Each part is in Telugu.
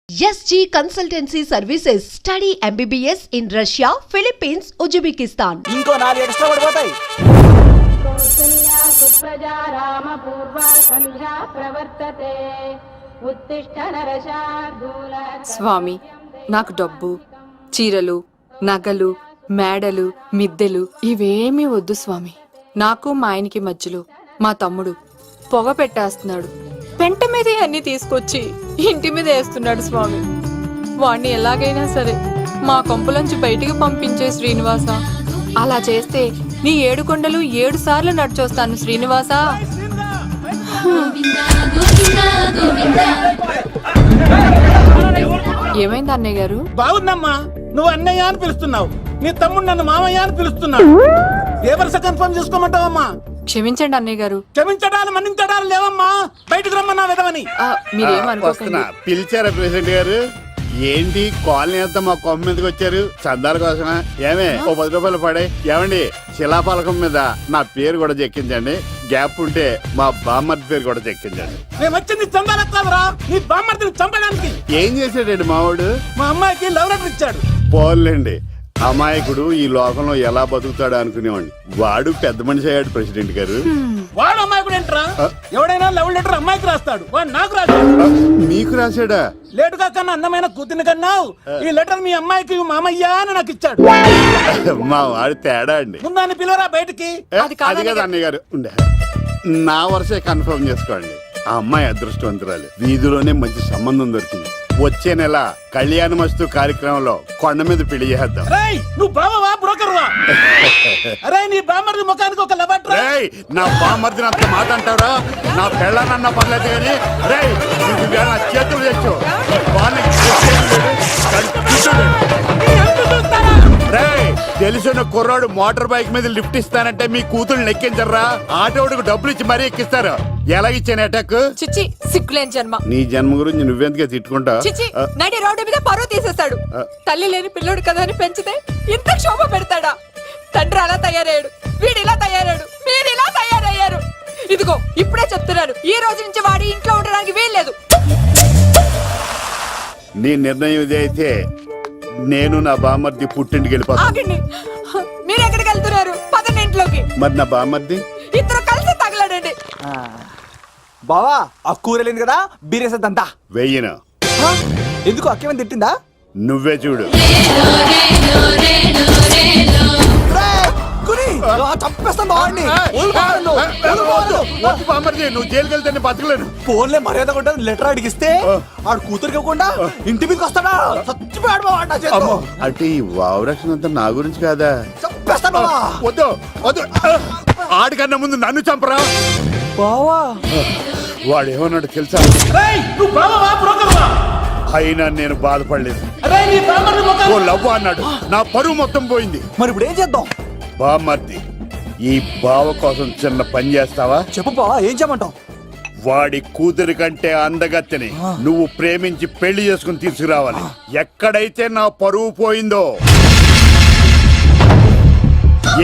SG Consultancy Services. Study MBBS in Russia, Philippines, Uzbekistan. ఇంకో 4 ఎక్స్ట్రా పడిపోతాయి. కౌసల్యా సుప్రజా రామ పూర్వ సంధ్యా ప్రవర్తతే ఉత్తిష్ఠ నరశార్దూల. స్వామి, నాకు డబ్బు, చీరలు, నగలు, మేడలు, మిద్దెలు ఇవేమీ వద్దు స్వామి. నాకు మా ఆయనకి మధ్యలో మా తమ్ముడు పొగ పెట్టేస్తున్నాడు. పెంట మీద అన్ని తీసుకొచ్చి ఇంటి మీద వేస్తున్నాడు స్వామి. వాణ్ణి ఎలాగైనా సరే మా కొంపలోంచి బయటికి పంపించే శ్రీనివాస. అలా చేస్తే నీ 7 కొండలు 7 సార్లు నడిచొస్తాను శ్రీనివాస. ఏమైంది అన్నయ్య గారు? బాగుందమ్మా, నువ్వు అన్నయ్య అని పిలుస్తున్నావు, నీ తమ్ముడు నన్ను మామయ్య అని పిలుస్తున్నాడు. ఏ వరుస కన్ఫర్మ్ చేసుకోమంటావమ్మా? క్షమించండి అన్నయ్య గారు. క్షమించడాలు మన్నించడాలు లేవమ్మా, బయటకు రమ్మన్నా విధవని. మీరేమనుకోకండి. పిలిచారా ప్రెసిడెంట్ గారు? ఏంటి కాలనీ అంతా మా కొమ్మ మీదకి వచ్చారు? చందాల కోసమా? ఏమే ఓ 10 రూపాయలు పడే. ఏమండి, శిలాపాలకం మీద నా పేరు కూడా చెక్కించండి. గ్యాప్ ఉంటే మా బామ్మర్ది పేరు కూడా చెక్కించండి. నేను వచ్చింది చందాలెత్తావరా, నీ బామ్మర్దిని చంపడానికి. ఏం చేశాడండి మావాడు? మా అమ్మాయికి లవ్ లెటర్ ఇచ్చాడు. పోన్లేండి, అమాయకుడు ఈ లోకంలో ఎలా బతుకుతాడు అనుకునేవాడిని. వాడు పెద్ద మనిషి అయ్యాడు ప్రెసిడెంట్ గారు. వాడు అమ్మాయికుడు ఏంట్రా? ఎవడైనా లవ్ లెటర్ అమ్మాయికి రాస్తాడు, వాడు నాకు రాశాడు. మీకు రాశాడా? లేటుగా కన్నా అందమైన కూతుర్ని కన్నావు. ఈ లెటర్ మీ అమ్మాయికి మామయ్య అని నాకు ఇచ్చాడు. మా వాడు తేడా అండి. ముందాన్ని పిలవరా బయటికి. అది కదా అన్నయ్య గారు. ఉండే నా వరుసే కన్ఫర్మ్ చేసుకోండి. ఆ అమ్మాయి అదృష్టవంతురాలు. వీధిలోనే మంచి సంబంధం దొరికింది. వచ్చే నెల కళ్యాణమస్తు కార్యక్రమంలో కొండ మీద పెళ్లి చేద్దాం. నువ్వు బావవా బ్రోకర్వా? అరే నీ బామ్మర్ది ముఖానికి ఒక లెటర్. నా బామ్మర్దిని అంత మాట అంటారా? నా పెళ్ళనన్న పర్లేదు కానీ నా చేతులు తెచ్చు. తెలిసిన కుర్రాడు మోటార్ బైక్ మీద లిఫ్ట్ ఇస్తానంటే మీ కూతురు ఎక్కించరా? ఆటోడికి డబ్బులు ఇచ్చి మరీ ఎక్కిస్తారు. ఎలాగిచ్చాను అటాక్? చిచ్చి, సిగ్గులేని జన్మ. నీ జన్మ గురించి నువ్వెందుకే తిట్టుకుంటా? చిచ్చి, నడి రోడ్డు మీద పరువు తీసేస్తాడు. తల్లి లేని పిల్లోడు కదా అని పెంచితే ఇంత క్షోభ పెడతాడా? తండ్రి అలా తయారయ్యాడు, వీడు ఇలా తయారయ్యాడు, మీరు ఇలా తయారయ్యారు. ఇదిగో ఇప్పుడే చెప్తున్నాను, ఈ రోజు నుంచి వాడి ఇంట్లో ఉండడానికి వీల్లేదు. నీ నిర్ణయం ఇదే అయితే నేను నా బామ్మర్ది పుట్టింటికి వెళ్ళిపోతాను. ఆగండి, మీరు ఎక్కడికి వెళ్తున్నారు? పదండి ఇంట్లోకి. మరి నా బామ్మర్ది? ఇద్దరు కలిసి తగలడండి. బావా, ఆ కూర లేదు కదా, బీరేసేద్దంతా. వెయ్యను. ఎందుకు అక్కేమని తిట్టిందా? నువ్వే చూడు. నువ్వు జైలుకి వెళ్తే బతకలేను. ఫోన్లే మర్యాద కూడా లెటర్ అడిగిస్తే ఆడు కూతురికి ఇవ్వకుండా ఇంటి మీదకి వస్తాడా? చచ్చిపోయాడు. అంటే ఈ వావరక్షణ అంతా నా గురించి కాదా? చంపేస్తాను. వద్దు వద్దు, ఆడికన్నా ముందు నన్ను చంపరా. బావా, వాడు ఏమన్నాడు తెలుసా? అయినా నేను బాధపడలేదు. ఓ లవ్వ అన్నాడు, నా పరువు మొత్తం పోయింది. మరి ఇప్పుడు ఏం చేద్దాం? బామ్మర్ది, ఈ బావ కోసం చిన్న పని చేస్తావా? చెప్పు బావా, ఏం చేయమంటావు? వాడి కూతురి కంటే అందగత్తెని నువ్వు ప్రేమించి పెళ్లి చేసుకుని తీసుకురావాలి. ఎక్కడైతే నా పరువు పోయిందో,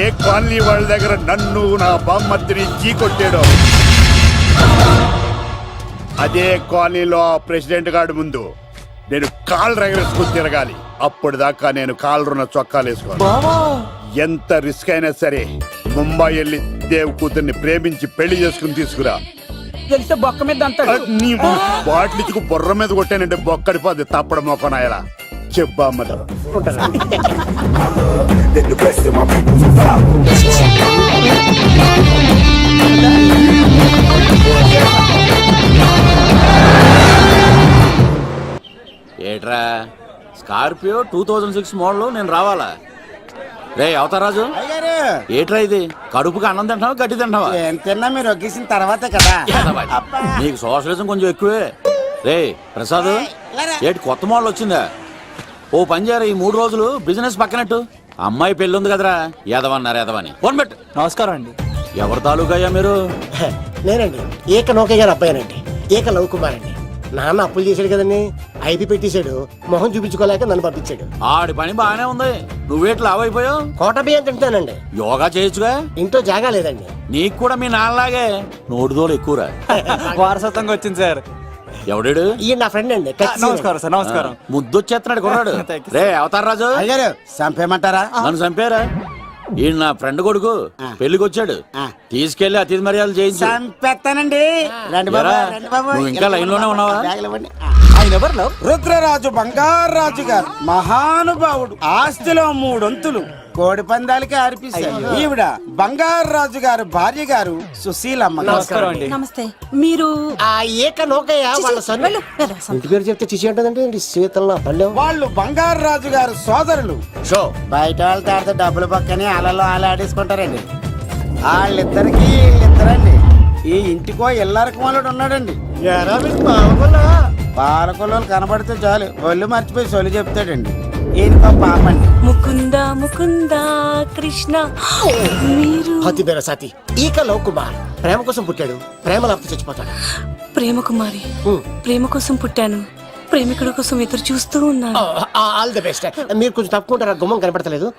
ఏ కాలనీ వాళ్ళ దగ్గర నన్ను నా బామ్మర్దిని చీకొట్టాడో, అదే కాలనీలో ఆ ప్రెసిడెంట్ గారి ముందు నేను కాళ్ళు రగరేసుకుని తిరగాలి. అప్పుడు దాకా నేను కాళ్ళున్న చొక్కాలు వేసుకోవాలి. ఎంత రిస్క్ అయినా సరే ముంబై వెళ్ళి దేవ్ కూతుర్ని ప్రేమించి పెళ్లి చేసుకుని తీసుకురా. తెలిస్తే బొక్క మీద అంటాడు. నీ బాటిలికి బుర్ర మీద కొట్టానంటే బొక్కడిపోద్ది. తప్పడ మొక్కనాయలా చెప్పా అమ్మదా. ఏట్రా స్కార్పియో 2006 మోడల్ నేను రావాలా? రే అవతారాజు, ఏట్రా ఇది? కడుపుకి అన్నం తింటావా గడ్డి తింటావా? తిన్నా మీరు ఒగ్గేసిన తర్వాతే కదా. నీకు సోషలిజం కొంచెం ఎక్కువే. రే ప్రసాద్, ఏటి కొత్త మోడల్ వచ్చిందా? ఓ పని చేయరా, ఈ 3 రోజులు బిజినెస్ పక్కనట్టు. అమ్మాయి పెళ్ళి ఉంది కదరా, ఎదవన్నారు ఎదవని. ఫోన్ పెట్టు. నమస్కారం అండి. ఎవరి తాలూకా అయ్యా మీరు? నేనండి ఏక నౌకే గారు అబ్బాయినండి, ఏక లవ్ కుమార్ అండి. నాన్న అప్పులు చేశాడు కదండి, ఐపీ పెట్టేశాడు. మొహం చూపించుకోలేక నన్ను పంపించాడు. ఆడి పని బాగానే ఉంది, నువ్వేట్లు లావైపోయావు? కోట బియ్యం తింటానండి. యోగా చేయొచ్చుగా? ఇంట్లో జాగా లేదండి. నీకు కూడా మీ నాన్నలాగే నోటిదోలు ఎక్కువరా. వారసత్వంగా వచ్చింది సార్. ఎవడాడు? ఈయన నా ఫ్రెండ్ అండి. నమస్కారం సార్, నమస్కారం. ముద్దొచ్చేస్తున్నాడు కొన్నాడు. రే అవతార్ రాజు, అయ్యారు చంపేయమంటారా? నన్ను చంపారా? ఈయన నా ఫ్రెండ్ కొడుకు, పెళ్లికి వచ్చాడు. తీసుకెళ్లి అతిథి మర్యాదలు చేయించు. చంపేస్తానండి. రండి బాబు, ఎరా, రండి బాబు. నువ్వు ఇంకా లైన్ లోనే ఉన్నావా? బ్యాగులు ఇవ్వండి. ఆయన ఎవరు? రుద్రరాజు బంగారాజు గారు, మహానుభావుడు. ఆస్తిలో 3 వంతులు కోడి పందాలకి అర్పిస్తారు. ఈవిడ బంగారాజు గారు భార్య గారు సుశీలమ్మ. నమస్కారం అండి. నమస్తే. మీరు ఏక నౌకయ్య వాళ్ళ సన్ను. ఇంటి పేరు చెప్తే చిచి అంటదండి. శీతల పల్లె. వాళ్ళు బంగారాజు గారు సోదరులు. షో బయట వాళ్ళతో ఆడితే డబ్బులు పక్కనే అలలో అలా ఆడేసుకుంటారండి. వాళ్ళిద్దరికి వీళ్ళిద్దరండి. ఈ ఇంటికో ఇల్లరకు వాళ్ళడు ఉన్నాడండి. పాలకొల్లు కనబడితే చాలు ఒళ్ళు మర్చిపోయి సొలి చెప్తాడండి. ఈయనకో పాపండి. ముకుంద ముకుంద కృష్ణ. మీరు హతి బేర సాతి ఈక లవ్ కుమార్ ప్రేమ కోసం పుట్టాడు. ప్రేమ లేకపోతే చచ్చిపోతాడు. ప్రేమ కుమారి. ప్రేమ కోసం పుట్టాను, ప్రేమికుడు కోసం ఎదురు చూస్తూ ఉన్నాను. All the best. మీరు కొంచెం తప్పుకుంటారా? గుమ్మం కనపడతలేదు.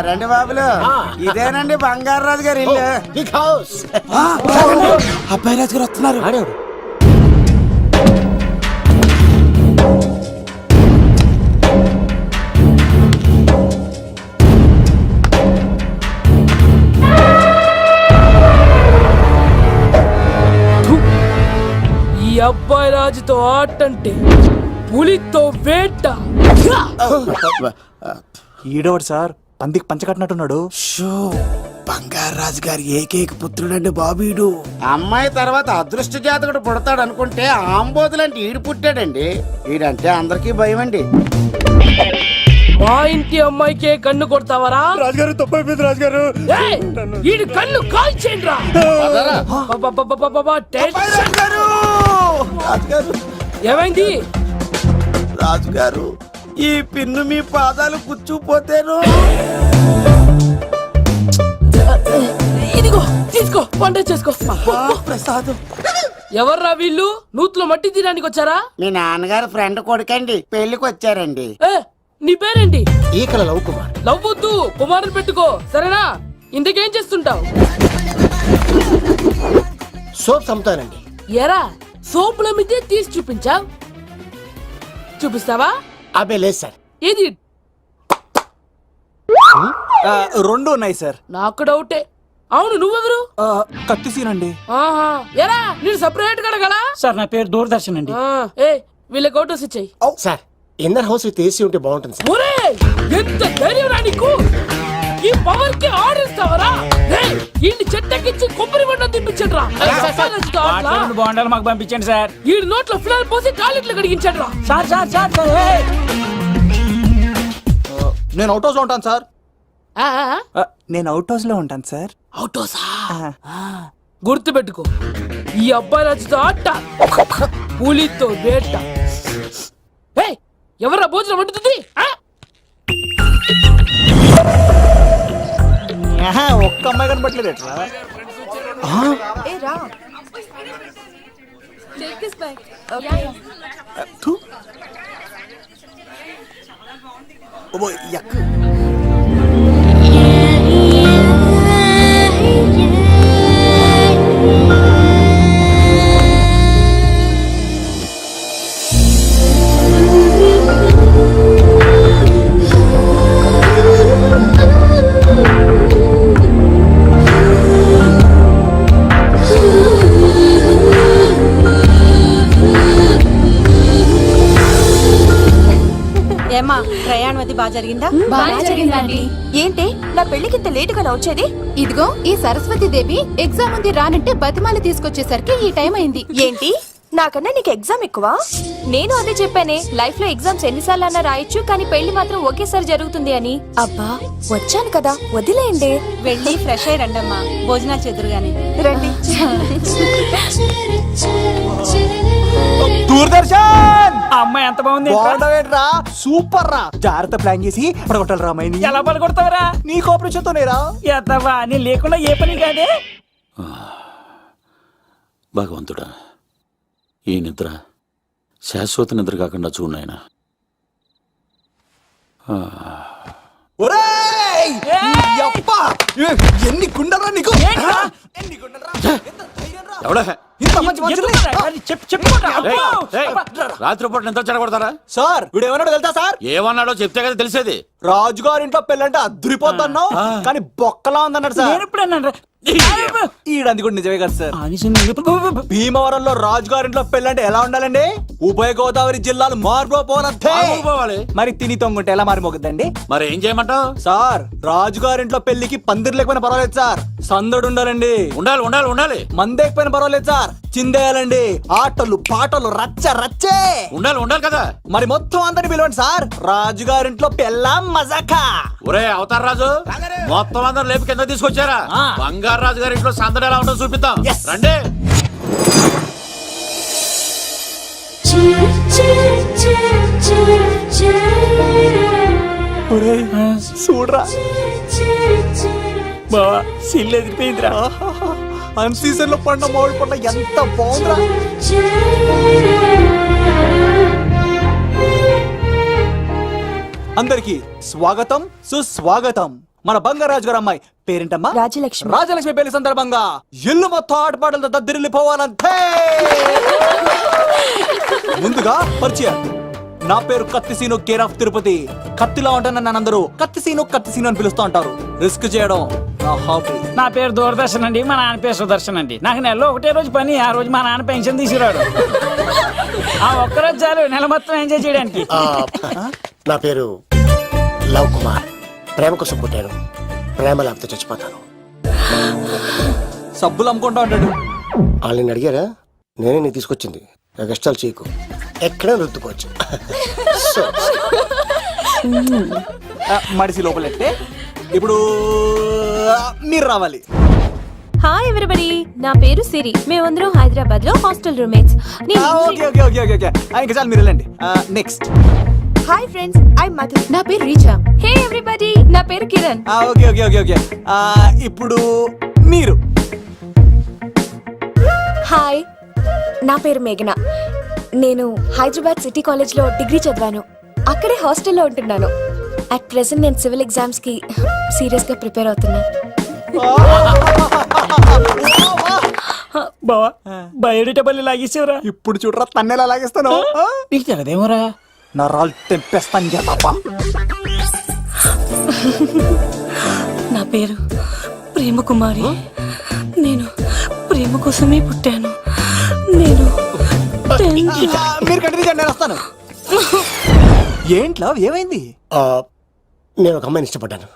రండి బాబులు, ఇదేనండి బంగారాజు గారి ఇల్లు. Big house. అబ్బాయి రాజు గారు వస్తున్నారు. ఆడేవాడు. ఈ అబ్బాయి రాజుతో ఆటంటే పులితో వేట. ఈడోడు సార్, పందికి పంచ కట్టినట్టున్నాడు. బంగారాజు గారి ఏకైక పుత్రుడండి బాబీడు. అమ్మాయి తర్వాత అదృష్ట జాతకుడు పుడతాడు అనుకుంటే ఆంబోతులంటే ఈడు పుట్టాడండి. ఈడంటే అందరికీ భయం అండి. మా ఇంటి అమ్మాయికే కన్ను కొడతావరా? రాజుగారు తప్పైపోయింది రాజుగారు. ఏయ్, ఈడి కన్ను కాల్చేయండిరా. రాజుగారు, ఏమైంది? రాజుగారు, ఈ పిన్ను మీ పాదాలు కూర్చుపోతేను. ఇదిగో తీసుకో, వంట చేసుకో. ప్రసాదం. ఎవర్రా వీళ్ళు? నూతులో మట్టి తీయడానికి వచ్చారా? మీ నాన్నగారు ఫ్రెండ్ కొడుకండి, పెళ్లికి వచ్చారండి. ఏ, నీ పేరేంటి? ఈకల లవ్ కుమార్. లవ్వొద్దు, కుమారుని పెట్టుకో, సరేనా? ఇంతకేం చేస్తుంటావు? సోప్స్ అమ్ముతానండి. ఎరా, సోపుల మీద తీసి చూపించావు, చూపిస్తావా? అబ్బే లేదు సార్. ఏది? 2 ఉన్నాయి సార్. నాకు డౌటే. అవును, నువ్వెవరు? కత్తిసీనండి. ఆహా, ఎరా, నేను సపరేట్ కడగలా? సార్, నా పేరు దూరదర్శన్ అండి. ఏ, వీళ్ళ ఫోటోస్ ఇచ్చాయి. Sir, inner house with AC ఉంటే బాగుంటుంది సార్. ఒరే, ఎంత ధైర్యం రా నీకు! ఈ పవర్ కి ఆడిస్తావరా? ఈ చెట్టెక్కించి కొబ్బరి బండ తిప్పించండి రా. బాండాలు మాకు పంపించండి సార్. ఈ నోట్లో ఫినాల్ పోసి టాయిలెట్లు కడిగించండి రా. సార్ సార్ సార్ సార్, నేను అవుట్ హౌస్ లో ఉంటాను సార్. నేను అవుట్ హౌస్ లో ఉంటాను సార్. అవుటోసా? గుర్తు పెట్టుకో, ఈ అబ్బాయి రాజుతో ఆట, పులితో వేట. ఎవరా భోజనం వండుతుంది? ఒక్క అమ్మాయి కనబట్లేదు ఎట్లా? ఏమా, ప్రయాణం అది బాగా జరిగిందా? బాగా జరిగిందండి. ఏంటి నా పెళ్లికి ఇంత లేటుగా వచ్చేది? ఇదిగో ఈ సరస్వతి దేవి ఎగ్జామ్ ఉంది రానంటే బతిమాలి తీసుకొచ్చేసరికి ఈ టైం అయింది. ఏంటి, నాకన్నా నీకు ఎగ్జామ్ ఎక్కువ? నేను అదే చెప్పానే, లైఫ్ లో ఎగ్జామ్స్ ఎన్నిసార్లు అన్నా రాయొచ్చు, కానీ పెళ్లి మాత్రం ఒకేసారి జరుగుతుంది అని. అబ్బా, వచ్చాను కదా, వదిలేయండి. వెళ్ళి ఫ్రెష్ అయ్యి రండమ్మా, భోజనాలు చెదురుగాని రండి. దూరదర్శన్ అమ్మాయి ఎంత బాగుంది. బాగుండవేట్రా, సూపర్ రా. జాగ్రత్త ప్లాన్ చేసి పడగొట్టాలి రా అమ్మాయిని. ఎలా పడగొడతావరా? నీ కోపరేషన్తోనే రా. ఎత్తవా, నీ లేకుండా ఏ పని కాదే. భగవంతుడా, ఈ నిద్ర శాశ్వత నిద్ర కాకుండా చూడు నాయనా. ఒరేయ్! యప్పా! ఎన్ని గుండెలరా నీకు ఎవడా ఇంత మంచి మనుషుల్ని? రాత్రిపూట ఎంత చెడగొడతారా? సార్ వీడు ఏమన్నాడు తెలుసా సార్? ఏమన్నాడో చెప్తే కదా తెలిసేది. రాజుగారి ఇంట్లో పెళ్ళంటే అద్దరిపోతున్నావు కానీ బొక్కలా ఉందన్నాడు సార్. ఈడంది కూడా నిజమే కదా సార్. భీమవరంలో రాజుగారింట్లో పెళ్ళంటే ఎలా ఉండాలండి? ఉభయ గోదావరి జిల్లాలు మారిపోవాలంటే మరి తిని తొంగుంటే ఎలా మారిపోతుందండి? మరి ఏం చేయమంటావు? సార్ రాజుగారింట్లో పెళ్లికి పందిరి లేకపోయినా పర్వాలేదు సార్, సందడు ఉండాలండి. ఉండాలి ఉండాలి ఉండాలి. మందేకపోయినా పర్వాలేదు సార్, చిందేయాలండి. ఆటలు పాటలు రచ్చ రచ్చే ఉండాలి ఉండాలి కదా. మరి మొత్తం అందరిని పిలవండి సార్, రాజుగారింట్లో పెళ్ళాం మజాకా. ఒరే అవతార్ రాజు, మొత్తం అందరు లేపు కింద తీసుకొచ్చారా? బంగారు రాజు గారి ఇంట్లో సందడి ఎలా ఉంటుందో చూపిద్దాం రండి. చూడరా బావా సిల్లు ఎదిరిపోయిందిరా. అన్ సీజన్ లో పడిన మామిడి పంట ఎంత బాగుందిరా. అందరికి స్వాగతం సుస్వాగతం. మన బంగారాజు గారు అమ్మాయి పేరేంటమ్మా? రాజలక్ష్మి. రాజలక్ష్మి పెళ్లి సందర్భంగా ఇల్లు మొత్తం ఆటపాటలతో దద్దరిల్లిపోవాలంటే ముందుగా పరిచయం. నా పేరు కత్తిసీను, కేర్ ఆఫ్ తిరుపతి. కత్తిలా ఉంటాను నన్ను అందరూ కత్తిసీను కత్తిసీను అని పిలుస్తూ ఉంటారు. రిస్క్ చేయడం నా హాబీ. నా పేరు దూరదర్శన్ అండి, మా నాన్న పేరు సుదర్శన్ అండి. నాకు నెలలో ఒకటే రోజు పని, ఆ రోజు మా నాన్న పెన్షన్ తీసుకురాడు. ఆ ఒక్కరోజు చాలు నెల మొత్తం ఎంజాయ్ చేయడానికి. నా పేరు లవ్ కుమార్. ప్రేమ కోసం పుట్టాను, ప్రేమ లేకపోతే చచ్చిపోతాను. సబ్బులు అమ్ముకుంటా ఉంటాడు. వాళ్ళని అడిగారా? నేనే నీ తీసుకొచ్చింది. కష్టాలు చేయకు, ఎక్కడే రుద్దుకోవచ్చు. మడిసి లోపలెట్టే ఇప్పుడు మీరు రావాలి. హాయ్ ఎవ్రీబడి, నా పేరు సిరి. మేమందరం హైదరాబాద్ లో hostel roommates. Okay okay okay okay okay ఇంకా చాలు, మీరు వెళ్ళండి. Next. Hi friends, I Madhu. నా పేరు రీచా. హే ఎవ్రీబడి, నా పేరు Kiran. Okay okay okay okay ఇప్పుడు మీరు. హాయ్, నా పేరు మేఘన. నేను హైదరాబాద్ సిటీ కాలేజ్ లో డిగ్రీ చదివాను. అక్కడే హాస్టల్లో ఉంటున్నాను. అట్ ప్రెసెంట్ నేను సివిల్ ఎగ్జామ్స్ కి సీరియస్ గా ప్రిపేర్ అవుతున్నాను. బావా బయోడేటా లాగేసేవరా? ఇప్పుడు చూడరా తన్నేలా లాగేస్తాను. నీకు తెలదేమోరా? నా రాళ్ళు తెంపేస్తాను చేతప్పా. నా పేరు ప్రేమ కుమారి. నేను ప్రేమ కోసమే పుట్టాను. నేను మీరు కంటిన్యూ, నేను వస్తాను. ఏంట్లో ఏమైంది? నేను ఒక అమ్మాయిని ఇష్టపడ్డాను.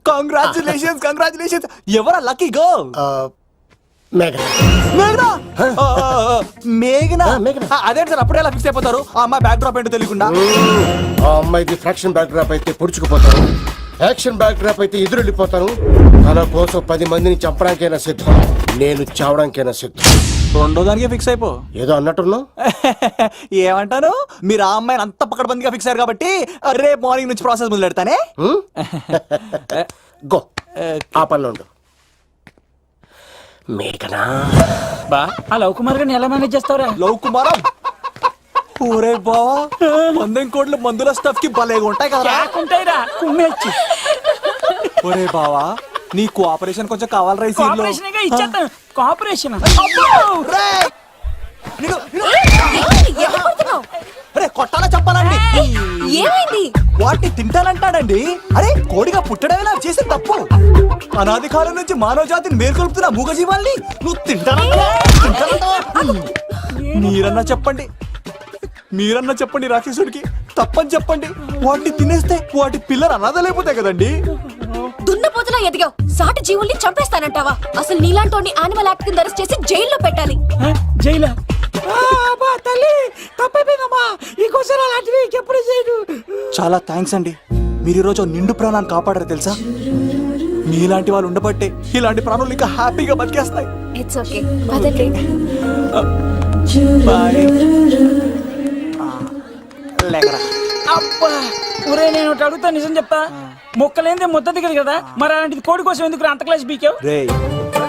Congratulations congratulations. ఎవరా లక్కీ గర్ల్? మేఘన. మేఘనా? మేఘనా? మేఘన. అదే సార్, అప్పుడే ఎలా ఫిక్స్ అయిపోతారు? ఆ అమ్మాయి బ్యాక్ డ్రాప్ ఏంటో తెలియకుండా. ఆ అమ్మాయిది ఫ్రాక్షన్ బ్యాక్ డ్రాప్ అయితే పొడుచుకుపోతాను, యాక్షన్ బ్యాక్ డ్రాప్ అయితే ఎదురెళ్ళిపోతాను. తన కోసం 10 మందిని చంపడానికైనా సిద్ధం, నేను చావడానికైనా సిద్ధం. రెండో దానికే ఫిక్స్ అయిపో. ఏదో అన్నట్టున్నావు. ఏమంటాను? మీరు ఆ అమ్మాయిని అంత పక్కడబందిగా ఫిక్స్ అయ్యారు కాబట్టి రేపు మార్నింగ్ నుంచి ప్రాసెస్ మొదలు పెడతానే. గో, ఆ పనిలో ఉండు. మేఘనా. బా ఆ లవ్ కుమార్ గారిని ఎలా మేనేజ్ చేస్తావురా? లవ్ కుమారం ఊరే బావా, 100 కోట్ల మందుల స్టఫ్ కి భలేగా ఉంటాయి కదా. ఉంటాయిరా కుమ్మేచ్చి. ఒరే బావా, నీ కోఆపరేషన్ కొంచెం కావాలరా ఈ సీన్ లో. ఇచ్చేస్తాను కోఆపరేషన్. కొట్టాలా చెప్పాలండి? ఏమైంది? వాటిని తింటానంటాడండి. అరే కోడిగా పుట్టడమే నాకు చేసిన తప్పు. అనాది కాలం నుంచి మానవ జాతిని మేల్కొల్పుతున్న మూగజీవాల్ని నువ్వు తింటానంటా? మీరన్నా చెప్పండి, మీరన్నా చెప్పండి రాక్షసుడికి. తప్పని చెప్పండి. వాటిని తినేస్తే వాటి పిల్లలు అనాథలైపోతాయి కదండి. దున్నపోతులా ఎదిగావు, సాటి జీవుల్ని చంపేస్తానంటావా? అసలు నీలాంటి యానిమల్ యాక్ట్ కింద అరెస్ట్ చేసి జైల్లో పెట్టాలి. జైలా? తల్లి తప్పైపోయిందమ్మా, ఇంకోసారి అలాంటివి ఎప్పుడు చేయడు. చాలా థ్యాంక్స్ అండి, మీరు ఈరోజు నిండు ప్రాణాన్ని కాపాడారు తెలుసా. మీలాంటి వాళ్ళు ఉండబట్టే ఇలాంటి ప్రాణులు ఇంకా హ్యాపీగా బతికేస్తాయి. ఇట్స్ ఓకే, పదండి. అబ్బా ఒరే, నేను ఒకటి అడుగుతా, నిజం చెప్తా. మొక్కలేందే ముద్ద దిగదు కదా, మరి అలాంటిది కోడి కోసం ఎందుకు అంత క్లాస్ బీకావు? రే,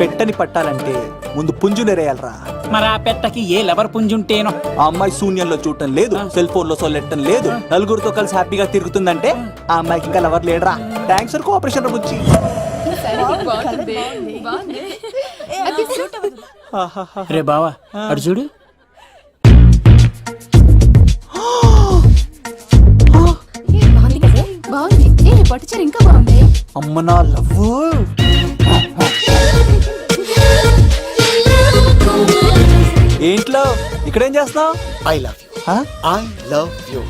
పెట్టని పట్టాలంటే ముందు పుంజునేరేయాలరా. మరి ఆ పెట్టకి ఏ లవర్ పుంజుంటేనో. ఆ అమ్మాయి శూన్యంలో చూడటం లేదు, సెల్ ఫోన్ లో సొల్లెట్టం లేదు, నలుగురితో కలిసి హ్యాపీగా తిరుగుతుందంటే ఆ అమ్మాయికి ఇంకా లవర్ లేడరా. థ్యాంక్స్ ఫర్ కోఆపరేషన్ బుజ్జి. రే బావా అటు చూడు. బాగుంది. పట్టుచీర ఇంకా బాగుంది. అమ్మ నా లవ్. ఏంట్లో ఇక్కడేం చేస్తున్నావు? I love you. I love you.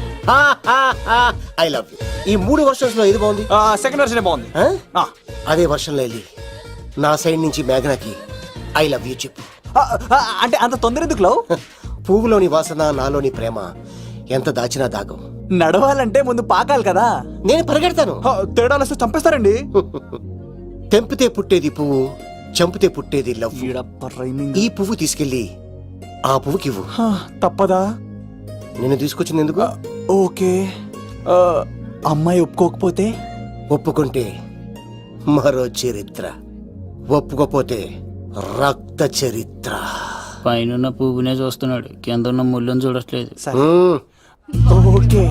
I love you. ఈ 3 వర్షన్స్ లో ఏది బాగుంది? సెకండ్ వర్షన్ బాగుంది. అదే వర్షంలో వెళ్ళి నా సైడ్ నుంచి మేఘనాకి ఐ లవ్ యూ చెప్పు. అంటే అంత తొందర ఎందుకు లవ్? పువ్వులోని వాసన నాలోని ప్రేమ ఎంత దాచినా దాగం. నడవాలంటే ముందు పాకాలి కదా. నేను పరిగెడతాను. తేడాలు వస్తే చంపేస్తారండి. తెంపితే పుట్టేది పువ్వు, చంపితే పుట్టేది లవ్. ఈ పువ్వు తీసుకెళ్ళి ఆ పువ్వుకి ఇవ్వు. తప్పదా? నిన్ను తీసుకొచ్చింది ఎందుకు? ఓకే. అమ్మాయి ఒప్పుకోకపోతే? ఒప్పుకుంటే మరో చరిత్ర, ఒప్పుకోపోతే రక్త చరిత్ర. పైన పువ్వునే చూస్తున్నాడు, కింద ఉన్న ముళ్ళని చూడట్లేదు. ఓకే.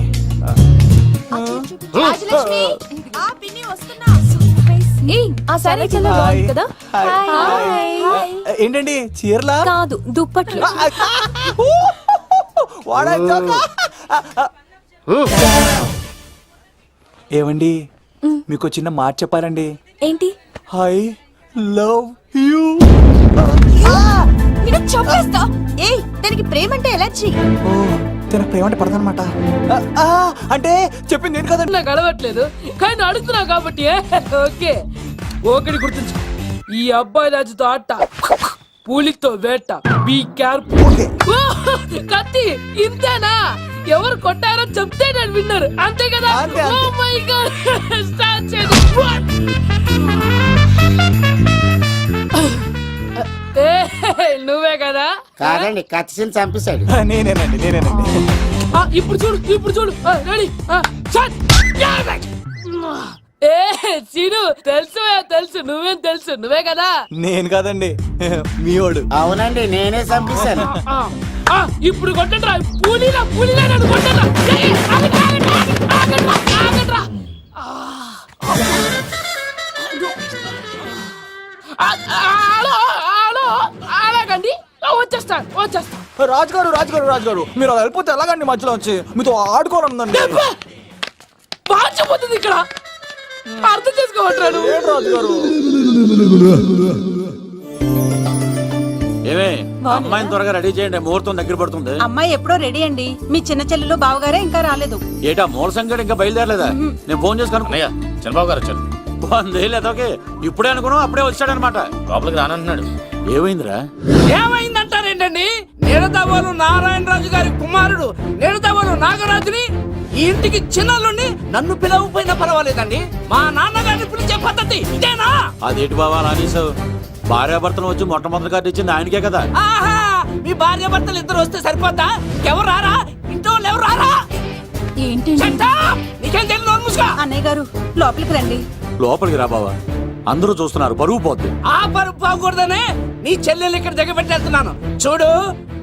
ఆ సారీ చాలా బాగుంది కదా. ఏంటండి చీరలా? కాదు, దుప్పట్లు. ఏవండి మీకు చిన్న మాట చెప్పాలండి. ఏంటి? I love you. చంపేస్తా. ఏయ్, దానికి ప్రేమ అంటే ఎలర్జీ. తన ప్రేమ అంటే పడదనమాట. అంటే చెప్పింది ఏంటి కదండి. నాకు అలవట్లేదు కానీ అడుగుతున్నా కాబట్టి ఓకే. ఒకటి గుర్తుంచు, ఈ అబ్బాయి రాజుతో ఆట, పూలితో వేట. Be careful. కత్తి ఇంతేనా? ఎవరు కొట్టారో చెప్తే నేను విన్నారు, అంతే కదా? ఓ మై గాడ్, స్టార్ట్ చేద్దాం. నువ్వే కదా? కాదండి, కత్తిని చంపేశాడు. నేనేనండి. ఇప్పుడు చూడు. రెడీ. సీను, తెలుసు నువ్వేం తెలుసు, నువ్వే కదా? నేను కాదండి, మీవాడు. అవునండి, నేనే చంపేశాను. ఇప్పుడు కొట్టండిరా, పూలీలా నన్ను కొట్టండిరా. ఆగండ్రా. అలాగండి, వచ్చేస్తా. రాజుగారు మీరు వెళ్ళిపోతే ఎలాగండి? మధ్యలో వచ్చి మీతో ఆడుకోవాలందండి. పాచిపోతుంది ఇక్కడ, అర్థం చేసుకోవట్రాడు. రాజుగారు ఏమే అమ్మాయిని త్వరగా రెడీ చేయండి, ముహూర్తం దగ్గర పడుతుంది. అమ్మాయి ఎప్పుడో రెడీ అండి. మీ చిన్న చెల్లెలు బావగారే ఇంకా రాలేదు. ఏటా మూల సంగతి ఇంకా బయలుదేరలేదా? నేను ఫోన్ చేసి కనుక్కున్నాయా? చంద్రబాబు గారు వచ్చారు. లేదోకే ఇప్పుడే అనుకున్నాం, అప్పుడే వచ్చాడనమాట. లోపలికి రానంటున్నాడు. ఏమైందిరా? ఏమైందంటారేంటండి? నిడదవోలు నారాయణరాజు గారి కుమారుడు నిడదవోలు నాగరాజుని ఈ ఇంటికి చిన్నల్లుండి నన్ను పిలవకపోయినా పర్వాలేదండి. మా నాన్నగారిని పిలిచే పద్ధతి ఇదేనా? అదేంటి బాబా అనేసావు? భార్యాభర్తలు వచ్చి మొట్టమొదటి కార్డు ఇచ్చింది ఆయనకే కదా. ఆహా, మీ భార్యాభర్తలు ఇద్దరు వస్తే సరిపోతా? ఎవరు రారా? ఇంట్లో ఎవరు రారా? ఏంటి నీకేం తెలియదు? అన్నయ్య గారు లోపలికి రండి. లోపలికి రా బావా, అందరూ చూస్తున్నారు, పరువు పోద్ది. ఆ పరుపు పోకూడదనే నీ చెల్లెలు ఇక్కడ దిగబెట్టేస్తున్నాను. చూడు,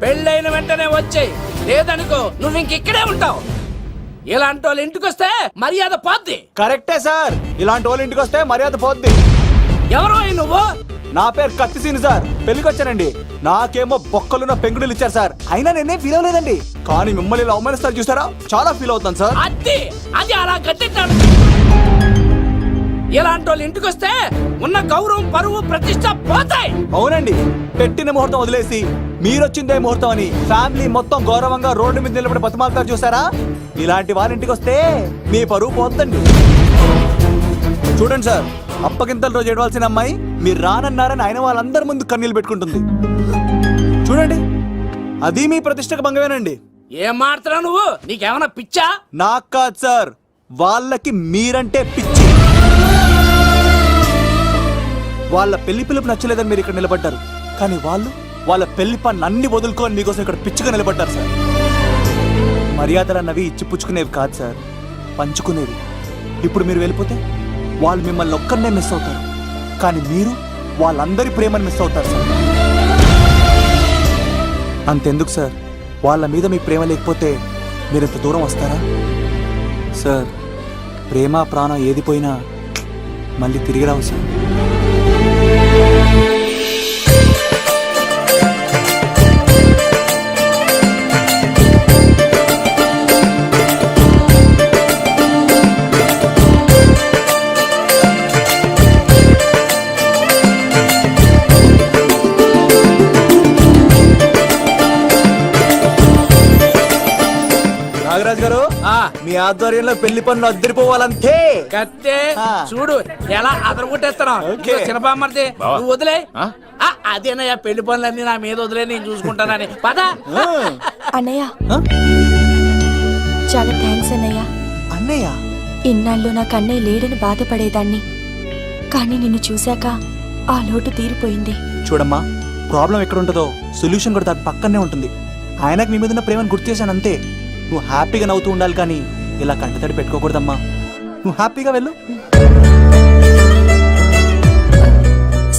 పెళ్ళైన వెంటనే వచ్చేయి, లేదనుకో నువ్వు ఇంకిక్కడే ఉంటావు. ఇలాంటి వాళ్ళు ఇంటికి వస్తే మర్యాద పోద్ది. కరెక్టే సార్, ఇలాంటి వాళ్ళు ఇంటికి వస్తే మర్యాద పోద్ది. ఎవరో నువ్వు? నా పేరు కత్తిసీని సార్, పెళ్లికి వచ్చానండి. నాకేమో బొక్కలున్న పెంగుడులు ఇచ్చారు సార్, అయినా నేనేం ఫీల్ అవ్వలేదండి. కానీ మిమ్మల్ని ఇలా అవమానిస్తారు చూసారా, చాలా ఫీల్ అవుతాను సార్. అది అలా గట్టిట్టాడు. ఇలాంటి వాళ్ళు ఇంటికి వస్తే ఉన్న గౌరవం, పరువు, ప్రతిష్ట పోతాయి. అవునండి, పెట్టిన ముహూర్తం వదిలేసి మీరొచ్చిందే ముహూర్తం అని ఫ్యామిలీ మొత్తం గౌరవంగా రోడ్డు మీద నిలబడి బతిమాలుతారు చూసారా. ఇలాంటి వాళ్ళ ఇంటికి వస్తే మీ పరువు పోతుందండి. చూడండి సార్, అప్పగింతల రోజు ఏడవలసిన అమ్మాయి మీరు రానన్నారని ఆయన వాళ్ళందరి ముందు కన్నీళ్ళు పెట్టుకుంటుంది. చూడండి, అది మీ ప్రతిష్టకు భంగమేనండి. ఏం మాట్లాడుతున్నావు నువ్వు? నీకేమైనా పిచ్చా? నాకు కాదు సార్, వాళ్ళకి మీరంటే పిచ్చి. వాళ్ళ పెళ్లి పిలుపు నచ్చలేదని మీరు ఇక్కడ నిలబడ్డారు, కానీ వాళ్ళు వాళ్ళ పెళ్లి పని అన్ని వదులుకొని మీకోసం ఇక్కడ పిచ్చిగా నిలబడ్డారు సార్. మర్యాదలు అన్నవి ఇచ్చి పుచ్చుకునేవి కాదు సార్, పంచుకునేవి. ఇప్పుడు మీరు వెళ్ళిపోతే వాళ్ళు మిమ్మల్ని ఒక్కరినే మిస్ అవుతారు, కానీ మీరు వాళ్ళందరి ప్రేమను మిస్ అవుతారు సార్. అంతెందుకు సార్, వాళ్ళ మీద మీ ప్రేమ లేకపోతే మీరు ఇంత దూరం వస్తారా సార్? ప్రేమ ప్రాణం ఏది పోయినా మళ్ళీ తిరిగి రావు సార్. నాగరాజు గారు మీ ఆధ్వర్యంలో పెళ్లి పనులు అద్దరిపోవాలంతే. కత్తే ఆ. చూడు ఎలా అదరగొట్టేస్తున్నావు. ఓకే. చిన్నబామ్మర్ది నువ్వు వదిలే. అదేనయ్యా పెళ్లి పనులన్నీ నా మీద వదిలే, నేను చూసుకుంటానని పద. అన్నయ్య చాలా థ్యాంక్స్ అన్నయ్య. అన్నయ్య ఇన్నాళ్ళు నాకు అన్నయ్య లేడని బాధపడేదాన్ని, కానీ నిన్ను చూశాక ఆ లోటు తీరిపోయింది. చూడమ్మా, ప్రాబ్లం ఎక్కడ ఉంటుందో సొల్యూషన్ కూడా దాని పక్కనే ఉంటుంది. ఆయనకు మీ మీద ఉన్న ప్రేమను గుర్తు చేశాను అంతే. నువ్వు హ్యాపీగా నవ్వుతూ ఉండాలి కానీ ఇలా కంటతడి పెట్టుకోకూడదమ్మా. నువ్వు హ్యాపీగా వెళ్ళు.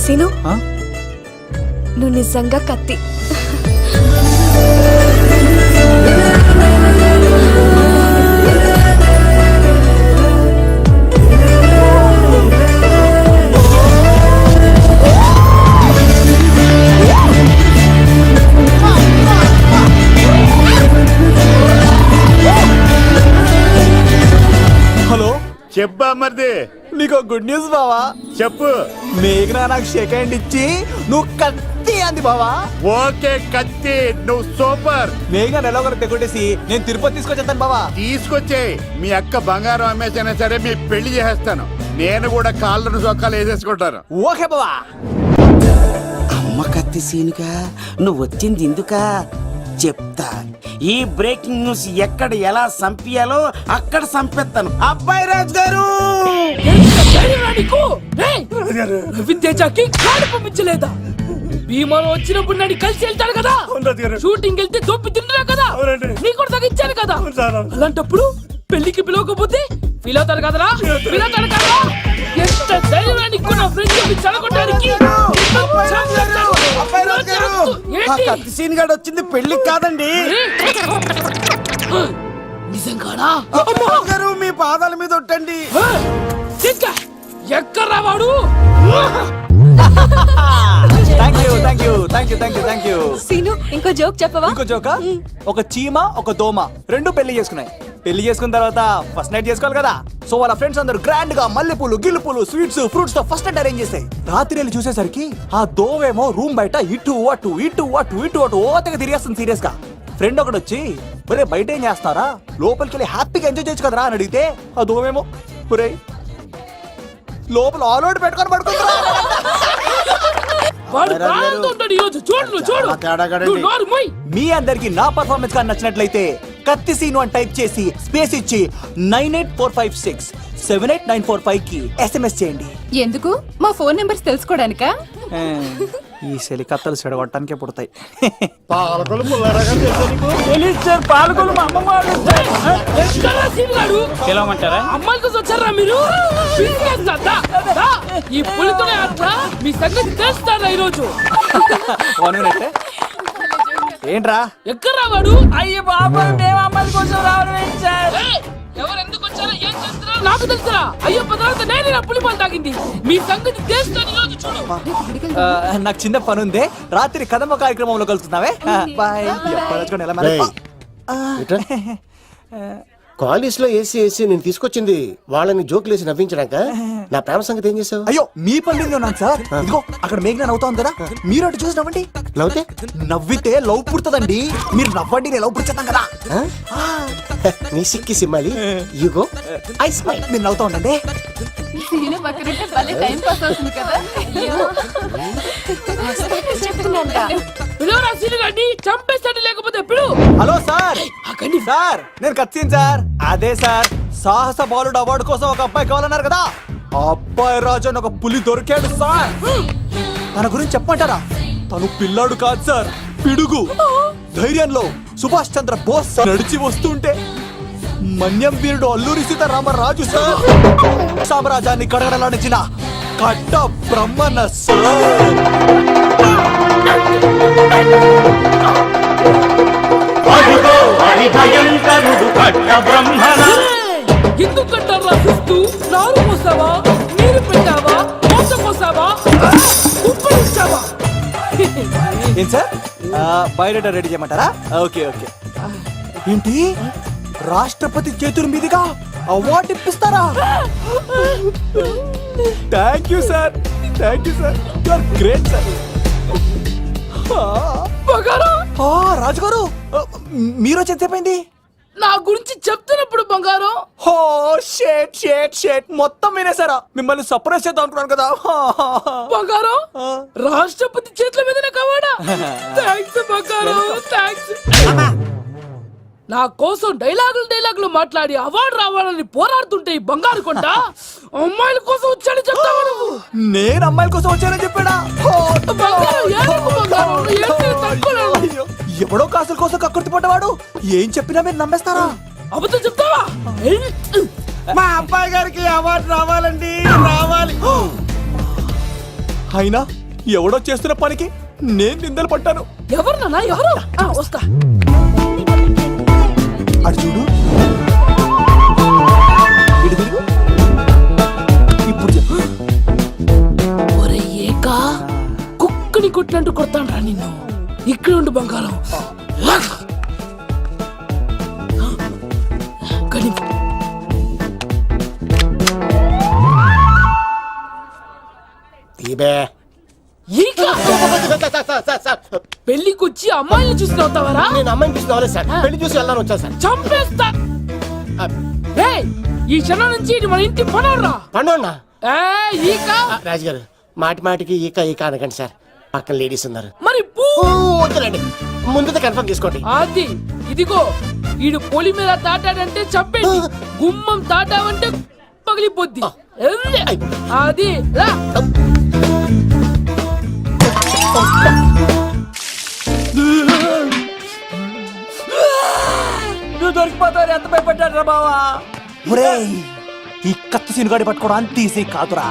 సీను, ఆ? నువ్వు నిజంగా కత్తి. హలో, చెప్పా మరిది, నీకు గుడ్ న్యూస్ బావా. చెప్పు. మేఘనా నాకు షేక్ హ్యాండ్ ఇచ్చి నువ్వు కత్తి అంది బావా. ఓకే కత్తి, నువ్వు సూపర్. మేఘన ఎలా ఒకరు తెగొట్టేసి నేను తిరుపతి తీసుకొచ్చేస్తాను బావా. తీసుకొచ్చే మీ అక్క బంగారం అమ్మేసైనా సరే మీ పెళ్లి చేసేస్తాను. నేను కూడా కాళ్ళను చొక్కాలు వేసేసుకుంటాను. ఓకే బావా. అమ్మ కత్తి సీనుగా నువ్వు వచ్చింది ఎందుకా చెప్తా. ఈ బ్రేకింగ్ న్యూస్ ఎక్కడ ఎలా సంపియాలో అక్కడ సంపెత్తాను. అబ్బాయి రాజు గారు రవితేజకి కాడు పంపించలేదా? భీమాలో వచ్చినప్పుడు నన్ను కలిసి వెళ్తాడు కదా, షూటింగ్ వెళ్తే దొప్పి తింటున్నా కదా, నీ కూడా తగ్గించాను కదా. అలాంటప్పుడు పెళ్లికి పిలవకపోతే ఫీల్ అవుతారు కదరా, ఫీల్ అవుతారు కదా. ఎంత ధైర్యాన్ని నా ఫ్రెండ్ చదవడానికి కత్తి సీన్ గారు వచ్చింది పెళ్లికి కాదండి. నిజంగానా? గారు మీ పాదాల మీద ఒట్టండి. ఎక్కడ్రా వాడు? Thank you. సీను, ఇంకో జోక్ చెప్పవా? ఇంకో జోకా? ఒక చీమ ఒక దోమ రెండు పెళ్లి చేసుకున్నాయి. పెళ్లి చేసుకున్న తర్వాత ఫస్ట్ నైట్ చేసుకోవాలి కదా. సో వాళ్ళ ఫ్రెండ్స్ అందరూ గ్రాండ్ గా మల్లెపూలు గిల్లుపూలు స్వీట్స్ ఫ్రూట్స్ తో ఫస్ట్ నైట్ అరేంజ్ చేసాయి. రాత్రి వెళ్ళి చూసేసరికి ఆ దోవేమో రూమ్ బయట ఇటు అటు ఓతగా తిరిగేస్తుంది సీరియస్ గా. ఫ్రెండ్ ఒకటి వచ్చి ఒరే బయట ఏం చేస్తారా, లోపలికి వెళ్ళి హ్యాపీగా ఎంజాయ్ చేయొచ్చు కదరా అని అడిగితే ఆ దోవేమో ఒరే లోపల ఆల్ అవుట్ పెట్టుకొని పడుకుంటారా. వాడు ప్రాణంతో ఉంటాడు ఈరోజు. చూడు చూడు. నువ్వు నోరు మూయ్. మీ అందరికి నా పర్ఫార్మెన్స్ కానీ నచ్చినట్లయితే కత్తి సీను అని టైప్ చేసి స్పేస్ ఇచ్చి 9845678945 కి SMS చేయండి. ఎందుకు? మా ఫోన్ నెంబర్స్ తెలుసుకోవడానికా? ఈ సెలికత్తలు చెడగొట్టడానికే పుడతాయి. పాలకొలు మా అమ్మమ్మ పిలవమంటారా? అమ్మాయిల కోసం వచ్చారా మీరు? ఈ పులితోనే ఆడతా మీ సంగతి తెలుస్తారా ఈరోజు? ఏంట్రా ఎక్కడ రావాడు? అయ్యో బాబా, మేము అమ్మాయిల కోసం రావడం ఏంటి సార్? ఎవరు ఎందుకు వచ్చారో ఏం చేస్తున్నారో నాకు తెలుసురా. అయ్యో పదార్థం నేను నా పులిపాలు తాగింది. మీ సంగతి తెలుస్తాను ఈరోజు. చూడు, నాకు చిన్న పని ఉంది. రాత్రి కదమ్మ కార్యక్రమంలో కలుస్తున్నావే. బాయ్. కాలేజ్ లో ఏసీ నేను తీసుకొచ్చింది వాళ్ళని జోకులేసి నవ్వించడాక. నా ప్రేమ సంగతి ఏం చేసావు? అయ్యో మీ పని ఉన్నాను సార్. ఇదిగో అక్కడ మేఘన నవ్వుతాం కదా, మీరు అటు చూసి నవ్వండి. నవ్వుతే నవ్వితే లవ్ పుడుతుందండి. మీరు నవ్వండి, నేను లవ్ పుడిచేస్తాం కదా. నీ సిక్కి సిమ్మాలి యుగో ఐ స్మైల్. మీరు నవ్వుతా ఉండండి. సీను పక్కనుంటే భలే టైం పాస్ అవుతుంది కదా. పిలువరా సీనుగాడిని, చంపేస్తాడు లేకపోతే పిలు. Hello sir. సార్ నేను కత్తిన్ సార్. అదే సార్, సాహస బాలుడు అవార్డు కోసం ఒక అబ్బాయి కావాలన్నారు కదా. ఆ అబ్బాయి రాజు అని ఒక పులి దొరికాడు సార్. తన గురించి చెప్పమంటారా? తను పిల్లాడు కాదు సార్, పిడుగు. ధైర్యంలో సుభాష్ చంద్ర బోస్ నడిచి వస్తుంటే మన్యం వీరుడు అల్లూరి సీతారామరాజు సార్. సామ్రాజ్యాన్ని కడగడలాడించిన కట్ట బ్రహ్మణ సార్. ఎందుకు కట్టారా? నారు పోసావా, నీరు పెట్టావా, మోస పోసావా? ఏం సార్ బయోడేటా రెడీ చేయమంటారా? Okay okay. ఏంటి రాష్ట్రపతి చేతుల మీదుగా అవార్డు ఇప్పిస్తారా? Thank you sir, thank you sir, you are great sir. రాజుగారు మీరు వచ్చేసేపోయింది. నా గురించి చెప్తున్నప్పుడు బంగారం హో షేట్ షేట్ షేట్ మొత్తం వినేసారా? మిమ్మల్ని సర్ప్రైజ్ చేద్దాం అనుకున్నాను కదా. బంగారం రాష్ట్రపతి చేతుల మీదనే కావాడా? థ్యాంక్స్ బంగారం, థ్యాంక్స్. నా కోసం డైలాగులు మాట్లాడి అవార్డు రావాలని పోరాడుతుంటే ఈ బంగారు కొండ అమ్మాయిల కోసం వచ్చాడని చెప్తావా నువ్వు? నేను అమ్మాయిల కోసం వచ్చానని చెప్పాడా? బంగారం, ఏడుపు బంగారం, ఏం చేయాలో తట్టుకోలేను. అయ్యో, ఎవడో కాసుల కోసం కక్కుర్తి పడ్డవాడు ఏం చెప్పినా మీరు నమ్మేస్తారా? అబద్ధం చెప్తావా? మా అబ్బాయి గారికి అవార్డు రావాలండి, రావాలి. అయినా ఎవడో చేస్తున్న పనికి నేను నిందలు పట్టాను. ఎవరు నాన్న, ఎవరు? వస్తా. అటు చూడు, ఇటు తిరుగు. ఇప్పుడు చెప్పు. ఒరే ఏకా, కుక్కని కొట్టినట్టు కొడతాను రా నిన్ను. ఇక్కడ ఉండు బంగారం. పెళ్లికి వచ్చి అమ్మాయిని చూసి నవ్వుతావరా? నేను అమ్మాయిని చూసి నవ్వలేదు సార్, పెళ్లి చూసి వెళ్ళాలని వచ్చాను సార్. చంపేస్తా. ఈ క్షణం నుంచి ఇది మన ఇంటి పనోడ్రా. పండుగ ఈకా రాజుగారు మాటి మాటికి ఈక అనకండి సార్, పక్కన లేడీస్ ఉన్నారు. మరి వద్దులండి, ముందు కన్ఫర్మ్ చేసుకోండి. అది ఇదిగో, ఈడు పొలి మీద తాటాడంటే చంపేది, గుమ్మం తాటావంటే పగిలిపోద్ది. అది రా. నువ్వు దొరికిపోతావు, ఎంత భయపడ్డాడు బావా. ఈ కత్తి సీనుగాడి పట్టుకోవడం అంత ఈజీ కాదురా.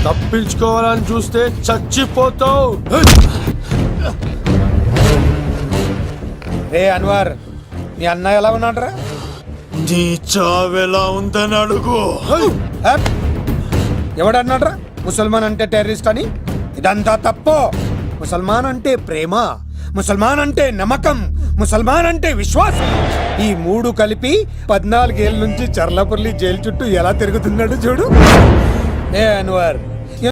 తప్పించుకోవాలని చూస్తే చచ్చిపోతావు. రే అన్వర్, మీ అన్న ఎలా ఉన్నాడ్రా? నీ చావెలా ఉందని అడుగు. ఎవడన్నాడ్రా ముసల్మాన్ అంటే టెర్రరిస్ట్ అని? ఇదంతా తప్పు. ముసల్మాన్ అంటే ప్రేమ, ముసల్మాన్ అంటే నమ్మకం, ముసల్మాన్ అంటే విశ్వాసం. ఈ మూడు కలిపి 14 ఏళ్ళ నుంచి చర్లపల్లి జైలు చుట్టూ ఎలా తిరుగుతున్నాడు చూడు. ఏ అన్వర్,